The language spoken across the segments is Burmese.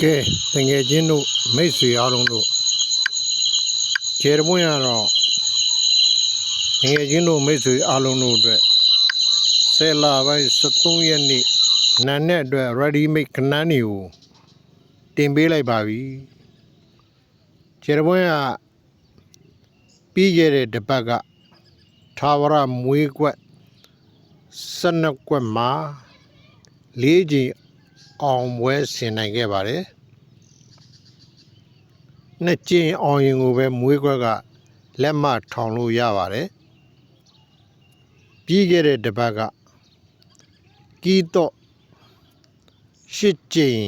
ကဲတငယ်ချင်းတို့မိတ်ဆွေအားလုံးတို့ကျေရပွင့်ရတော့တငယ်ချင်းတို့မိတ်ဆွေအားလုံးတို့အတွက်10 လပိုင်း 13 ရက်နေ့နာနဲ့အတွက် ready made ခဏန်းတွေကိုတင်ပေးလိုက်ပါပြီကျေရပွင့်ကပြီးခဲ့တဲ့တစ်ပတ်ကထာဝရမွေးကွက်12ကွက်မှာ4ကြိမ်အောင်ပွဲဆင်နိုင်ခဲ့ပါတယ်နှစ်ကြိမ်အောင်ရင်ကိုပဲမွေးခွက်ကလက်မထောင်လို့ရပါတယ်ပြီးခဲ့တဲ့တစ်ပတ်ကကီးတော့8ကြိမ်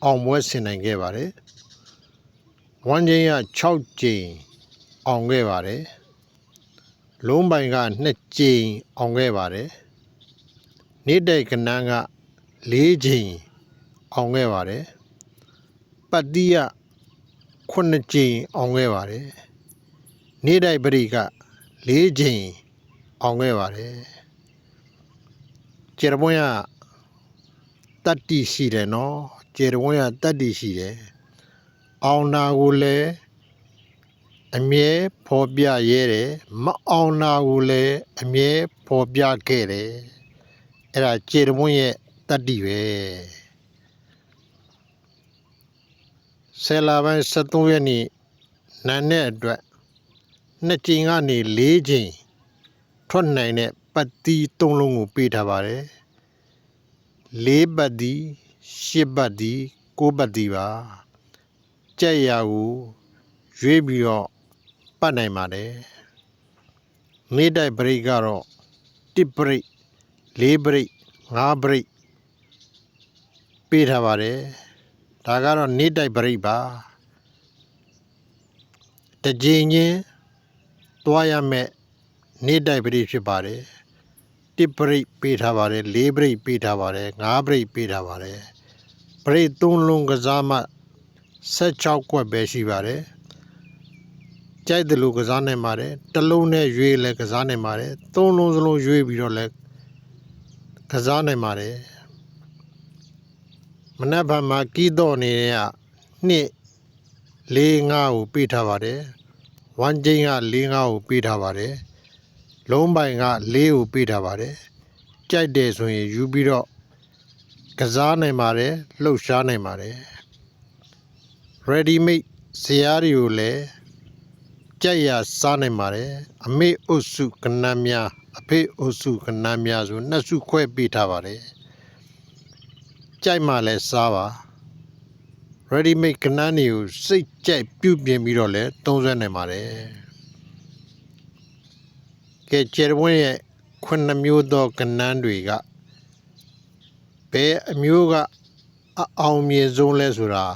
အောင်ပွဲဆင်နိုင်ခဲ့ပါတယ်ဝမ်းချင်းက6ကြိမ်အောင်ခဲ့ပါတယ်လုံးပိုင်က2ကြိမ်အောင်ခဲ့ပါတယ်နေ့တိုက်ကနန်းက4ကြိမ်အောင်ခဲ့ပါတယ်ပတ်တိယ9ကြိမ်အောင်ခဲ့ပါတယ်နေ့တိုက်ပရိက4ကြိမ်အောင်ခဲ့ပါတယ်ကျေရပွင့်ကတတ္တိရှိတယ်နော်ကျေရပွင့်ကတတ္တိရှိတယ်အောင်နာကိုလည်းအမြဲဖော်ပြရဲတယ်မအောင်နာကိုလည်းအမြဲဖော်ပြခဲ့တယ်အဲ့ဒါကျေရပွင့်ရဲ့တတ္တိပဲ10 လပိုင်း 13 ရက်နေ့နာနဲ့အတွက်2ကြိမ်ကနေ4ကြိမ်ထွက်နိုင်တဲ့ပတ်တီး3လုံးကိုပေးထားပါတယ်4ပတ်တီး8ပတ်တီး9ပတ်တီးပါကြက်ရာကိုရွေးပြီးတော့ ပတ်နိုင်ပါတယ်နေ့တိုက်ပရိတ်ကတော့1ပရိတ်4ပရိတ်5ပရိတ်ပေးထားပါတယ်ဒါကတော့နေ့တိုက်ပရိတ်ပါတစ်ကြိမ်ချင်းသွားရမယ်နေ့တိုက်ပရိတ်ဖြစ်ပါတယ်1ပရိတ်ပေးထားပါတယ်4ပရိတ်ပေးထားပါတယ်5ပရိတ်ပေးထားပါတယ်ပရိတ်3လုံးကစားမှ16ကွက်ပဲရှိပါတယ်ကြိုက်တယ်လို့ကစားနိုင်ပါတယ်တစ်လုံးနဲ့ရွေးလည်းကစားနိုင်ပါတယ်3လုံးစလုံးရွေးပြီးတော့လည်းကစားနိုင်ပါတယ်မနက်ဖြန်မှာကီးတော့နေတဲ့က2 4 5ကိုပေးထားပါတယ်ဝမ်ကျင်းက4 5ကိုပေးထားပါတယ်လုံးပိုင်က4ကိုပေးထားပါတယ်ကြိုက်တယ်ဆိုရင်ယူပြီးတော့ကစားနိုင်ပါတယ်လှုပ်ရှားနိုင်ပါတယ် ready made ဇယားတွေကိုလည်းကြိုက်ရစားနိုင်ပါတယ်အမေအုပ်စုကဏ္ဍများအဖေအုပ်စုကဏ္ဍများဆို2စုခွဲပေးထားပါတယ်ကြိုက်မှလည်းစားပါ ready made ကဏ္ဍတွေကိုစိတ်ကြိုက်ပြုပြင်ပြီးတော့လည်းသုံးစွဲနိုင်ပါတယ်ကဲကျယ်ဝင်းရဲ့9မျိုးသောကဏ္ဍတွေကဘယ်အမျိုးကအအောင်မြင်ဆုံးလဲဆိုတာ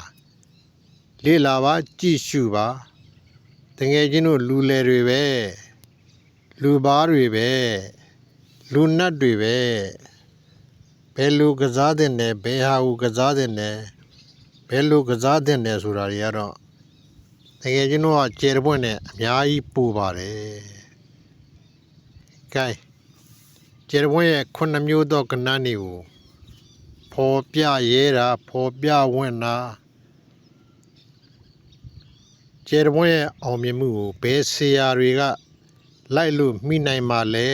လေ့လာပါကြည့်ရှုပါတကယ်ချင်းတို့လူလယ်တွေပဲလူဘာတွေပဲလူနတ်တွေပဲဘယ်လိုကစားတဲ့နယ်ဘယ်ဟာကိုကစားတဲ့နယ်ဘယ်လိုကစားတဲ့နယ်ဆိုတာတွေကတော့တကယ်ချင်းတို့ကကျယ်ပွင့်နဲ့အများကြီးပူပါတယ်ကဲကျယ်ပွင့်ရဲ့9မျိုးသောကဏ္ဍတွေကိုဖော်ပြရဲတာဖော်ပြဝင့်တာကျယ်ပွင့်ရဲ့အောင်မြင်မှုကိုဘယ်ဆရာတွေကလိုက်လို့မိနိုင်မှာလဲ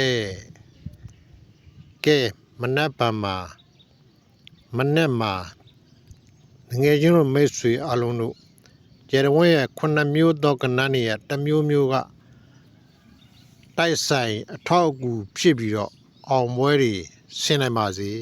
ကဲမနက်မှာငယ်ချင်းတို့မိတ်ဆွေအလုံးတို့ကျယ်ပွင့်ရဲ့9မျိုးသောကဏ္ဍတွေကတစ်မျိုးမျိုးကတိုက်ဆိုင်အထောက်အကူဖြစ်ပြီးတော့အောင်ပွဲတွေဆင်နိုင်ပါစေ